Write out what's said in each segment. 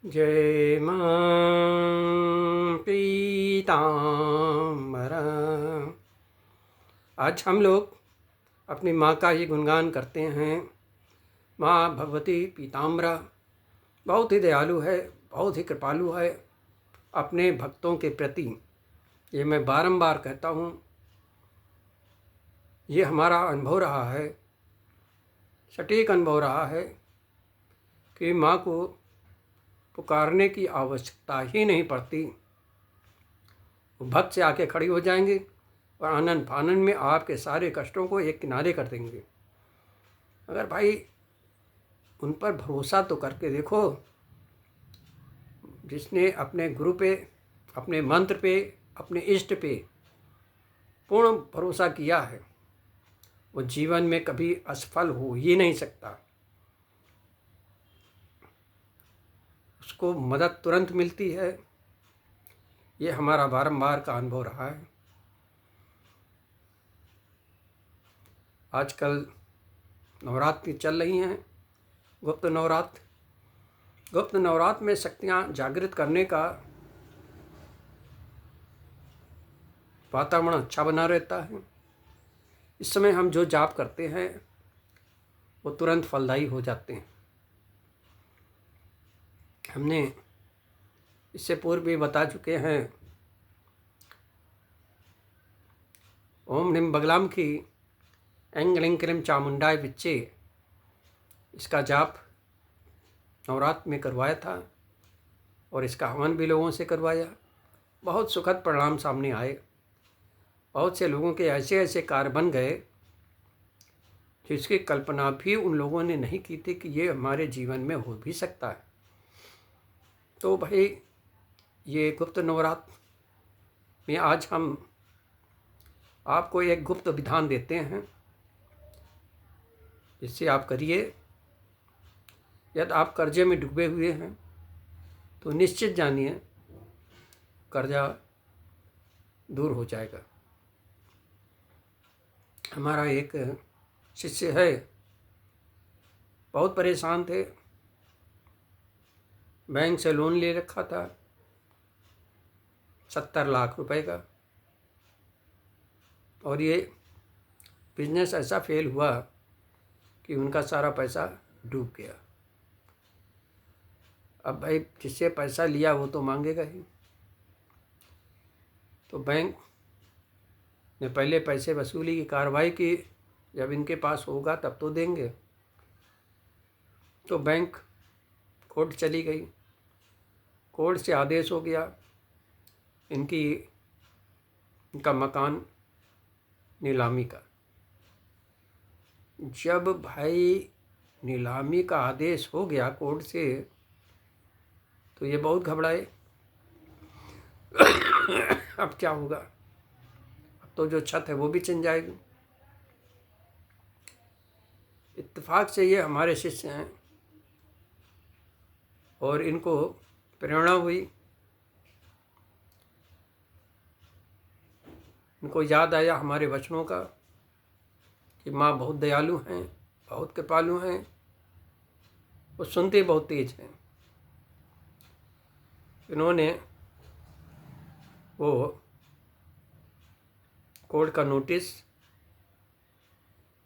जय मां पीताम्बर। आज हम लोग अपनी माँ का ही गुणगान करते हैं। माँ भगवती पीताम्बरा बहुत ही दयालु है, बहुत ही कृपालु है अपने भक्तों के प्रति। ये मैं बारंबार कहता हूँ, ये हमारा अनुभव रहा है, सटीक अनुभव रहा है कि माँ को पुकारने की आवश्यकता ही नहीं पड़ती। वो भक्त से आके खड़ी हो जाएंगी और आनंद फानन में आपके सारे कष्टों को एक किनारे कर देंगे। अगर भाई उन पर भरोसा तो करके देखो। जिसने अपने गुरु पे, अपने मंत्र पे, अपने इष्ट पे पूर्ण भरोसा किया है, वो जीवन में कभी असफल हो ही नहीं सकता। उसको मदद तुरंत मिलती है। ये हमारा बारंबार का अनुभव रहा है। आजकल नवरात्रि चल रही हैं, गुप्त नवरात्र। गुप्त नवरात्र में शक्तियाँ जागृत करने का वातावरण अच्छा बना रहता है। इस समय हम जो जाप करते हैं वो तुरंत फलदायी हो जाते हैं। हमने इससे पूर्व भी बता चुके हैं। ओम ह्रीं बगलाम की ऐं ग्लीं क्लीं चामुंडाय विच्चे, इसका जाप नवरात्र में करवाया था और इसका हवन भी लोगों से करवाया। बहुत सुखद परिणाम सामने आए। बहुत से लोगों के ऐसे ऐसे कार्य बन गए जिसकी कल्पना भी उन लोगों ने नहीं की थी कि ये हमारे जीवन में हो भी सकता है। तो भाई ये गुप्त नवरात्र में आज हम आपको एक गुप्त विधान देते हैं, जिससे आप करिए। यदि आप कर्जे में डूबे हुए हैं तो निश्चित जानिए कर्जा दूर हो जाएगा। हमारा एक शिष्य है, बहुत परेशान थे। बैंक से लोन ले रखा था 70 लाख रुपए का, और ये बिजनेस ऐसा फेल हुआ कि उनका सारा पैसा डूब गया। अब भाई जिससे पैसा लिया वो तो मांगेगा ही। तो बैंक ने पहले पैसे वसूली की कार्रवाई की, जब इनके पास होगा तब तो देंगे। तो बैंक कोर्ट चली गई। कोर्ट से आदेश हो गया इनका मकान नीलामी का। जब भाई नीलामी का आदेश हो गया कोर्ट से, तो ये बहुत घबराए। अब क्या होगा? अब तो जो छत है वो भी छिन जाएगी। इत्तेफाक से ये हमारे शिष्य हैं और इनको प्रेरणा हुई। इनको याद आया हमारे वचनों का कि माँ बहुत दयालु हैं, बहुत कृपालु हैं, वो सुनते बहुत तेज हैं। इन्होंने वो कोर्ट का नोटिस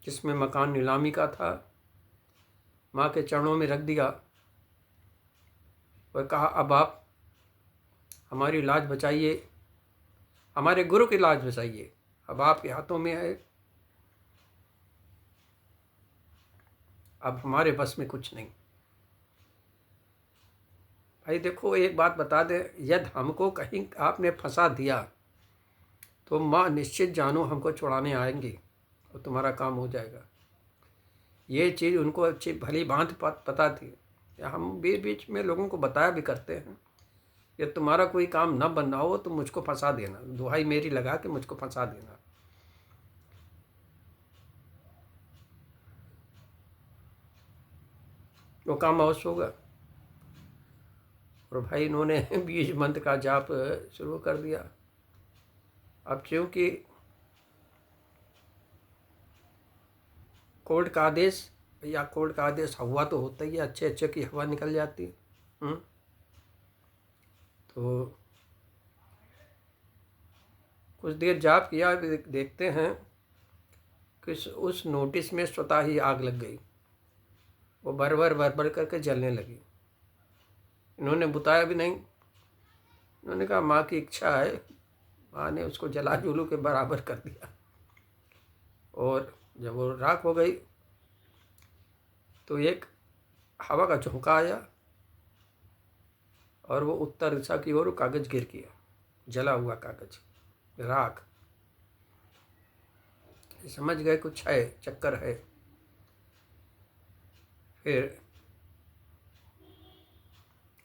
जिसमें मकान नीलामी का था माँ के चरणों में रख दिया और कहा, अब आप हमारी लाज बचाइए, हमारे गुरु की लाज बचाइए, अब आपके हाथों में है। अब हमारे बस में कुछ नहीं। भाई देखो, एक बात बता दें, यदि हमको कहीं आपने फंसा दिया तो माँ निश्चित जानो हमको छुड़ाने आएंगी और तुम्हारा काम हो जाएगा। ये चीज़ उनको अच्छी भली भांति पता थी। हम बीच बीच में लोगों को बताया भी करते हैं, यदि तुम्हारा कोई काम न बनना हो तो मुझको फंसा देना, दुहाई मेरी लगा के मुझको फंसा देना। वो काम अवश्य होगा। और भाई इन्होंने बीज मंत्र का जाप शुरू कर दिया। अब क्योंकि कोर्ट का आदेश, या कोर्ट का आदेश हुआ तो होता ही है, अच्छे अच्छे की हवा निकल जाती है। तो कुछ देर जाप किया, देखते हैं कि उस नोटिस में स्वतः ही आग लग गई, वो भर भर करके जलने लगी। इन्होंने बताया भी नहीं। उन्होंने कहा माँ की इच्छा है, माँ ने उसको जला जुलू के बराबर कर दिया। और जब वो राख हो गई तो एक हवा का झोंका आया और वो उत्तर दिशा की ओर कागज गिर गया, जला हुआ कागज, राख। समझ गए कुछ है, चक्कर है। फिर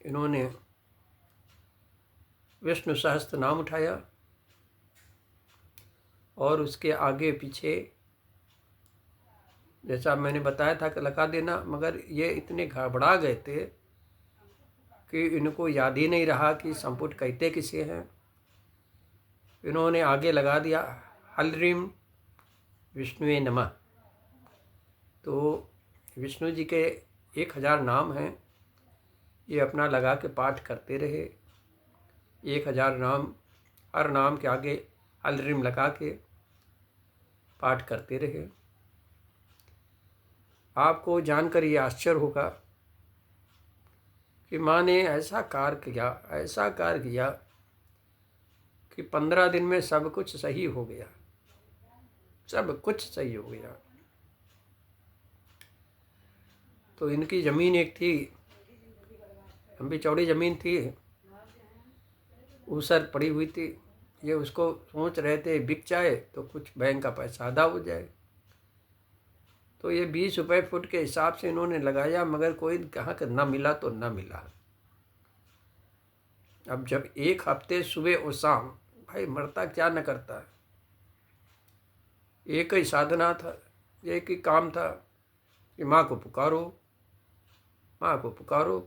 इन्होंने विष्णु सहस्त्र नाम उठाया और उसके आगे पीछे जैसा मैंने बताया था कि लगा देना, मगर ये इतने घबरा गए थे कि इनको याद ही नहीं रहा कि संपुट कहते किसे हैं। इन्होंने आगे लगा दिया हलरीम विष्णुवे नमः। तो विष्णु जी के 1000 नाम हैं, ये अपना लगा के पाठ करते रहे। 1000 नाम, हर नाम के आगे हलरीम लगा के पाठ करते रहे। आपको जानकर ये आश्चर्य होगा कि माँ ने ऐसा कार्य किया कि 15 दिन में सब कुछ सही हो गया, सब कुछ सही हो गया। तो इनकी ज़मीन एक थी, लंबी चौड़ी ज़मीन थी, ऊसर पड़ी हुई थी। ये उसको सोच रहे थे बिक जाए तो कुछ बैंक का पैसा अदा हो जाए। तो ये 20 रुपये फुट के हिसाब से इन्होंने लगाया, मगर कोई कहाँ का ना मिला तो ना मिला। अब जब एक हफ्ते सुबह और शाम, भाई मरता क्या न करता, एक ही साधना था, एक ही काम था कि माँ को पुकारो, माँ को पुकारो।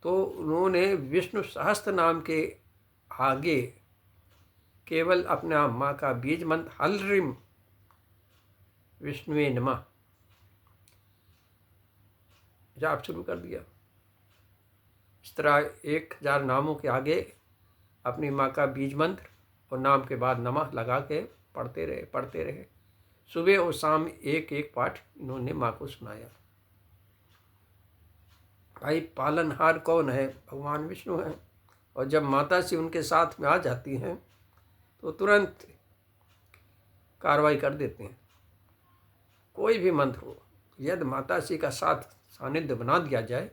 तो उन्होंने विष्णु सहस्त्र नाम के आगे केवल अपना माँ का बीज मंत्र हलरीम विष्णुवे नमः जाप शुरू कर दिया। इस तरह 1000 नामों के आगे अपनी माँ का बीज मंत्र और नाम के बाद नमः लगा के पढ़ते रहे। सुबह और शाम एक एक पाठ इन्होंने माँ को सुनाया। भाई पालनहार कौन है? भगवान विष्णु हैं। और जब माता श्री उनके साथ में आ जाती हैं तो तुरंत कार्रवाई कर देते हैं। कोई भी मंत्र हो, यदि माता श्री का साथ सानिध्य बना दिया जाए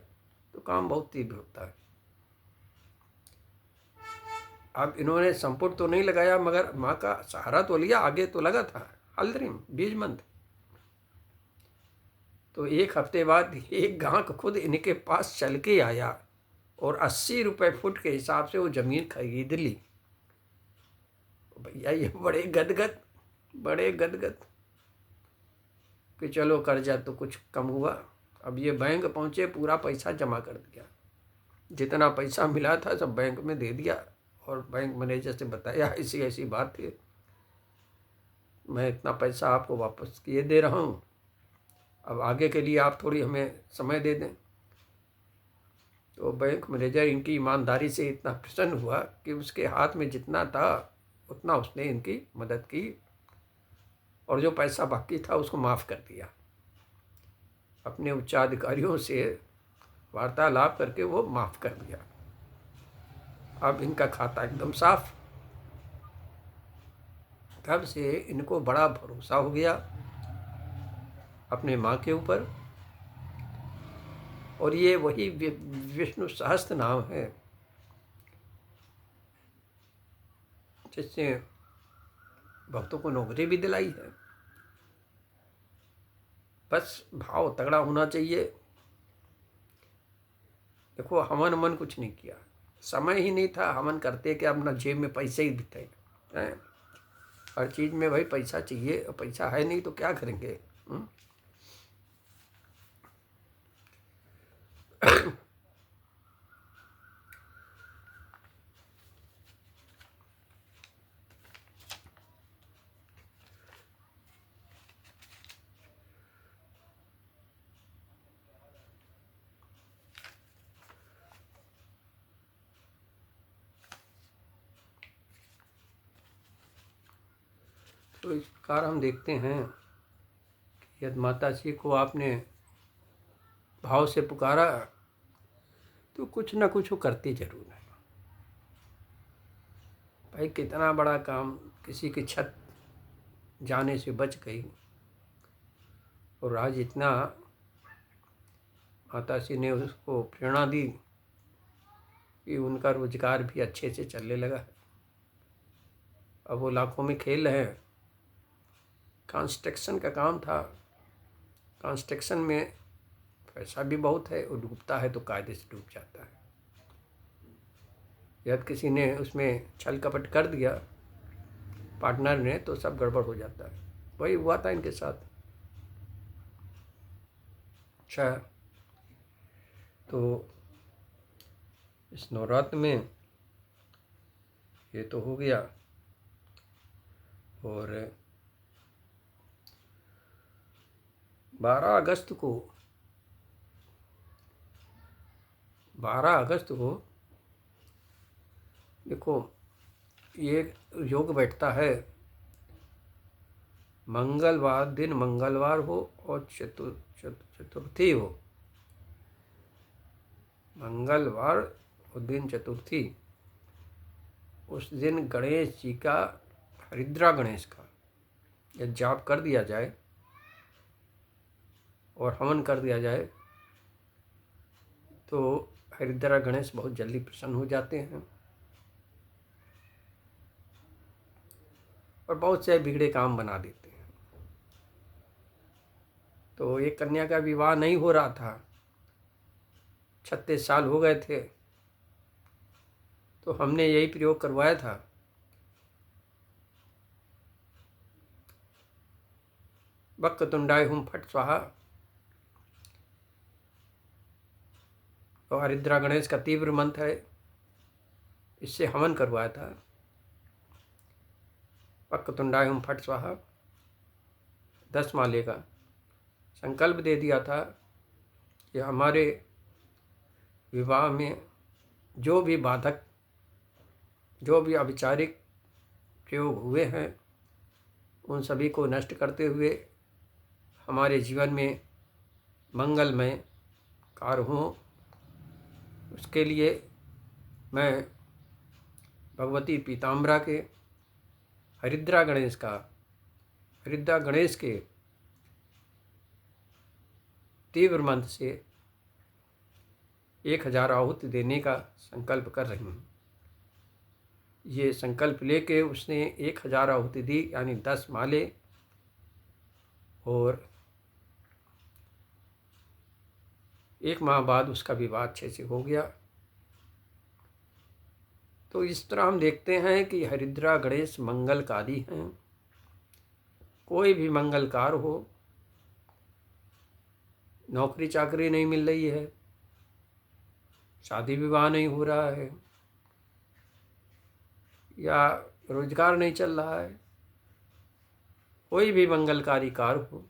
तो काम बहुत तीव्र होता है। अब इन्होंने संपुट तो नहीं लगाया, मगर माँ का सहारा तो लिया, आगे तो लगा था हलरीम बीज मंत्र। तो एक हफ्ते बाद एक गांव खुद इनके पास चल के आया और 80 रुपये फुट के हिसाब से वो ज़मीन खरीद ली। भैया ये बड़े गदगद कि चलो कर्जा तो कुछ कम हुआ। अब ये बैंक पहुँचे, पूरा पैसा जमा कर दिया, जितना पैसा मिला था सब बैंक में दे दिया। और बैंक मैनेजर से बताया ऐसी ऐसी बात है, मैं इतना पैसा आपको वापस किए दे रहा हूँ, अब आगे के लिए आप थोड़ी हमें समय दे दें। तो बैंक मैनेजर इनकी ईमानदारी से इतना प्रसन्न हुआ कि उसके हाथ में जितना था उतना उसने इनकी मदद की और जो पैसा बाकी था उसको माफ़ कर दिया। अपने उच्चाधिकारियों से वार्तालाप करके वो माफ़ कर दिया। अब इनका खाता एकदम साफ। तब से इनको बड़ा भरोसा हो गया अपने माँ के ऊपर। और ये वही विष्णु सहस्त्र नाम है जिससे भक्तों को नौकरी भी दिलाई है। बस भाव तगड़ा होना चाहिए। देखो हवन मन कुछ नहीं किया, समय ही नहीं था हवन करते कि अपना जेब में पैसे ही दिखे हैं। हर चीज़ में भाई पैसा चाहिए, और पैसा है नहीं तो क्या करेंगे। तो इस प्रकार हम देखते हैं कि यदि माता जी को आपने भाव से पुकारा तो कुछ ना कुछ वो करती जरूर है। भाई कितना बड़ा काम, किसी की छत जाने से बच गई और आज इतना माता जी ने उसको प्रेरणा दी कि उनका रोजगार भी अच्छे से चलने लगा। अब वो लाखों में खेल रहे हैं। कंस्ट्रक्शन का काम था, कंस्ट्रक्शन में पैसा भी बहुत है और डूबता है तो कायदे से डूब जाता है। यदि किसी ने उसमें छल कपट कर दिया पार्टनर ने तो सब गड़बड़ हो जाता है। वही हुआ था इनके साथ। अच्छा, तो इस नवरात्र में ये तो हो गया। और 12 अगस्त को देखो ये योग बैठता है। मंगलवार दिन, मंगलवार हो और चतुर्थी हो, मंगलवार और दिन चतुर्थी, उस दिन गणेश जी का, हरिद्रा गणेश का यदि जाप कर दिया जाए और हवन कर दिया जाए तो हरिद्रा गणेश बहुत जल्दी प्रसन्न हो जाते हैं और बहुत से बिगड़े काम बना देते हैं। तो एक कन्या का विवाह नहीं हो रहा था, 36 साल हो गए थे, तो हमने यही प्रयोग करवाया था। वक्रतुंडाय हुम फट स्वाहा और हरिद्रा गणेश का तीव्र मंत्र है, इससे हवन करवाया था। वक्रतुंडाय हुम फट स्वाहा 10 माले का संकल्प दे दिया था कि हमारे विवाह में जो भी बाधक, जो भी अविचारिक प्रयोग हुए हैं उन सभी को नष्ट करते हुए हमारे जीवन में मंगलमय कार्य हों, उसके लिए मैं भगवती पीताम्बरा के हरिद्रा गणेश के तीव्र मंत्र से 1000 आहुति देने का संकल्प कर रही हूँ। ये संकल्प लेके उसने 1000 आहुति दी, यानी 10 माले, और 1 माह बाद उसका विवाह अच्छे से हो गया। तो इस तरह हम देखते हैं कि हरिद्रा गणेश मंगलकारी हैं। कोई भी मंगलकार हो, नौकरी चाकरी नहीं मिल रही है, शादी विवाह नहीं हो रहा है, या रोजगार नहीं चल रहा है, कोई भी मंगलकारी कार्य हो,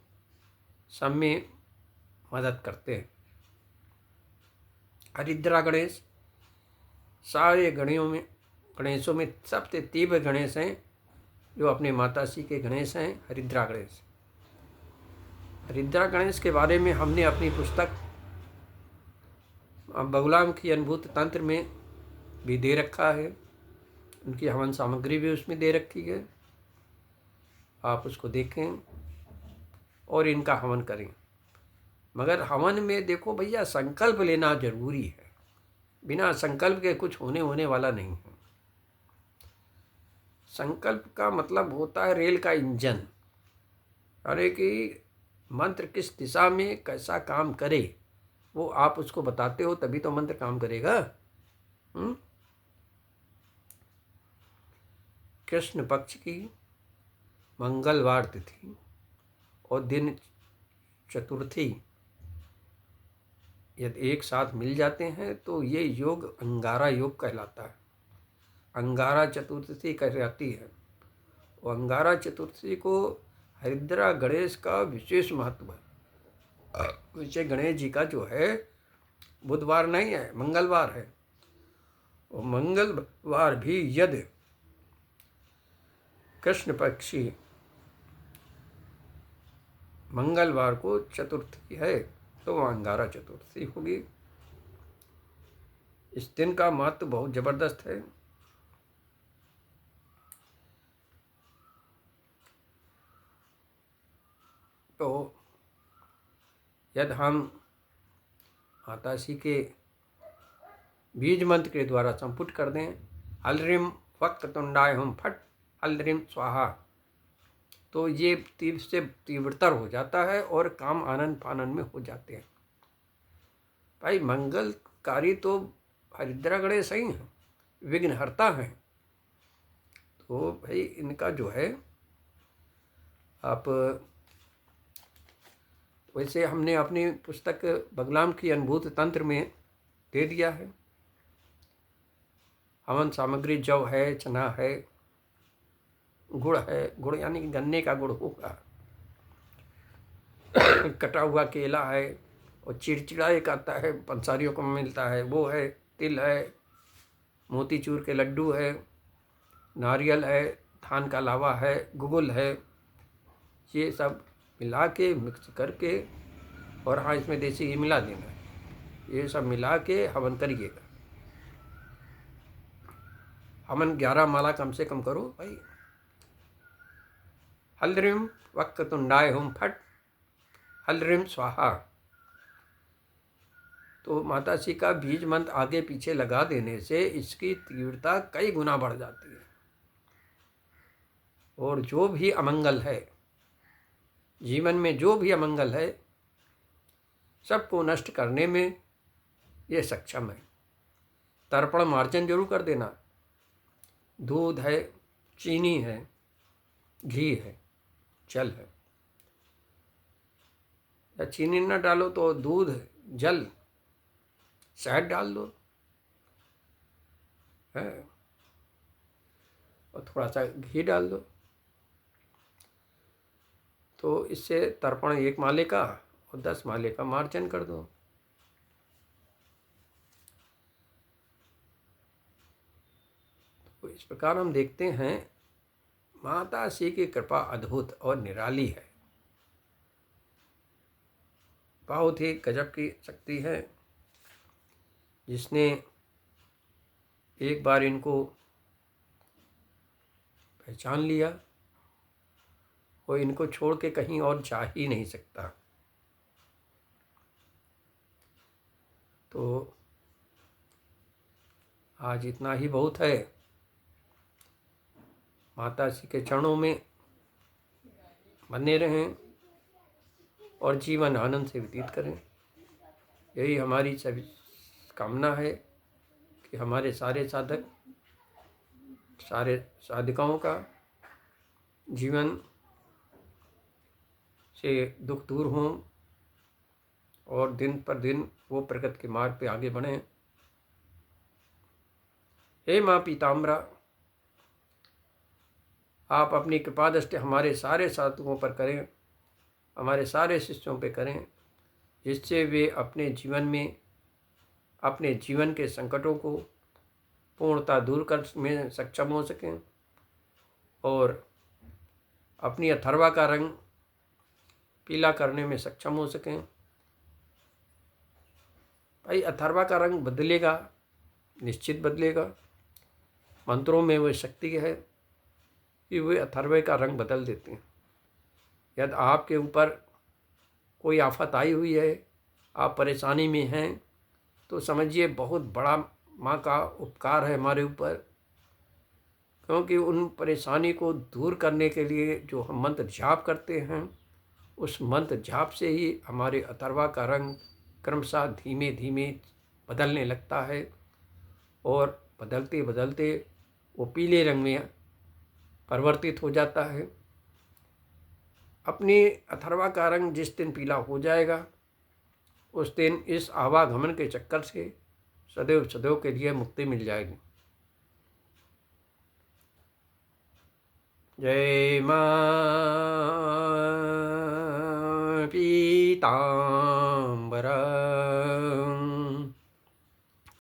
सब में मदद करते हैं। हरिद्रा गणेश सारे गणेशों में सबसे तीव्र गणेश हैं, जो अपने माता श्री के गणेश हैं, हरिद्रा गणेश। हरिद्रा गणेश के बारे में हमने अपनी पुस्तक बगुलाम की अनुभूत तंत्र में भी दे रखा है, उनकी हवन सामग्री भी उसमें दे रखी है। आप उसको देखें और इनका हवन करें। मगर हवन में देखो भैया, संकल्प लेना जरूरी है। बिना संकल्प के कुछ होने वाला नहीं है। संकल्प का मतलब होता है रेल का इंजन, अरे कि मंत्र किस दिशा में कैसा काम करे, वो आप उसको बताते हो तभी तो मंत्र काम करेगा। कृष्ण पक्ष की मंगलवार तिथि और दिन चतुर्थी यदि एक साथ मिल जाते हैं तो ये योग अंगारा योग कहलाता है। अंगारा चतुर्थी कहलाती है। और अंगारा चतुर्थी को हरिद्रा गणेश का विशेष महत्व है। विजय गणेश जी का जो है बुधवार नहीं है, मंगलवार है। और मंगलवार भी यदि कृष्ण पक्षी मंगलवार को चतुर्थी है तो वो अंगारा चतुर्थी होगी। इस दिन का महत्व बहुत जबरदस्त है। तो यदि हम माता श्री के बीज मंत्र के द्वारा संपुट कर दें, हलरिम वक्रतुंडाय हुम फट हलरिम स्वाहा, तो ये तीव्र से तीव्रतर हो जाता है और काम आनंद फानंद में हो जाते हैं। भाई मंगलकारी तो हरिद्रा गणेश ही हैं, विघ्नहर्ता हैं। तो भाई इनका जो है आप, वैसे हमने अपनी पुस्तक बगलाम की अनुभूत तंत्र में दे दिया है। हवन सामग्री जव है, चना है, गुड़ है, गुड़ यानी कि गन्ने का गुड़ होगा, कटा हुआ केला है, और चिड़चिड़ा एक आता है पंसारियों को मिलता है वो है, तिल है, मोतीचूर के लड्डू है, नारियल है, धान का लावा है, गुगुल है, ये सब मिला के मिक्स करके, और हाँ इसमें देसी घी मिला देना है। ये सब मिला के हवन करिएगा। हवन 11 माला कम से कम करो भाई। हलरिम वक्रतुंडाय हुम फट हलरिम स्वाहा। तो माता श्री का बीज मंत्र आगे पीछे लगा देने से इसकी तीव्रता कई गुना बढ़ जाती है, और जो भी अमंगल है जीवन में, जो भी अमंगल है, सबको नष्ट करने में ये सक्षम है। तर्पण मार्जन जरूर कर देना। दूध है, चीनी है, घी है, जल है, या चीनी न डालो तो दूध, जल, शहद डाल दो है, और थोड़ा सा घी डाल दो। तो इससे तर्पण 1 माले का और 10 माले का मार्जन कर दो। तो इस प्रकार हम देखते हैं माता श्री की कृपा अद्भुत और निराली है। बहुत ही गजब की शक्ति है। जिसने एक बार इनको पहचान लिया वो इनको छोड़ के कहीं और जा ही नहीं सकता। तो आज इतना ही बहुत है। माता श्री के चरणों में बने रहें और जीवन आनंद से व्यतीत करें। यही हमारी सभी कामना है कि हमारे सारे साधक, सारे साधिकाओं का जीवन से दुख दूर हों और दिन पर दिन वो प्रगति के मार्ग पे आगे बढ़ें। हे माँ पीताम्बरा, आप अपनी कृपा दृष्टि हमारे सारे साधकों पर करें, हमारे सारे शिष्यों पे करें, जिससे वे अपने जीवन में अपने जीवन के संकटों को पूर्णतः दूर कर में सक्षम हो सकें और अपनी अथर्वा का रंग पीला करने में सक्षम हो सकें। भाई अथर्वा का रंग बदलेगा, निश्चित बदलेगा। मंत्रों में वह शक्ति है कि वे अथर्वे का रंग बदल देते हैं। यदि आपके ऊपर कोई आफत आई हुई है, आप परेशानी में हैं, तो समझिए बहुत बड़ा माँ का उपकार है हमारे ऊपर, क्योंकि उन परेशानी को दूर करने के लिए जो हम मंत्र जाप करते हैं, उस मंत्र जाप से ही हमारे अथर्वा का रंग क्रमशः धीमे धीमे बदलने लगता है और बदलते बदलते वो पीले रंग में परिवर्तित हो जाता है। अपनी अथर्वा का रंग जिस दिन पीला हो जाएगा, उस दिन इस आवागमन के चक्कर से सदैव सदैव के लिए मुक्ति मिल जाएगी। जय माँ पीताम्बरा।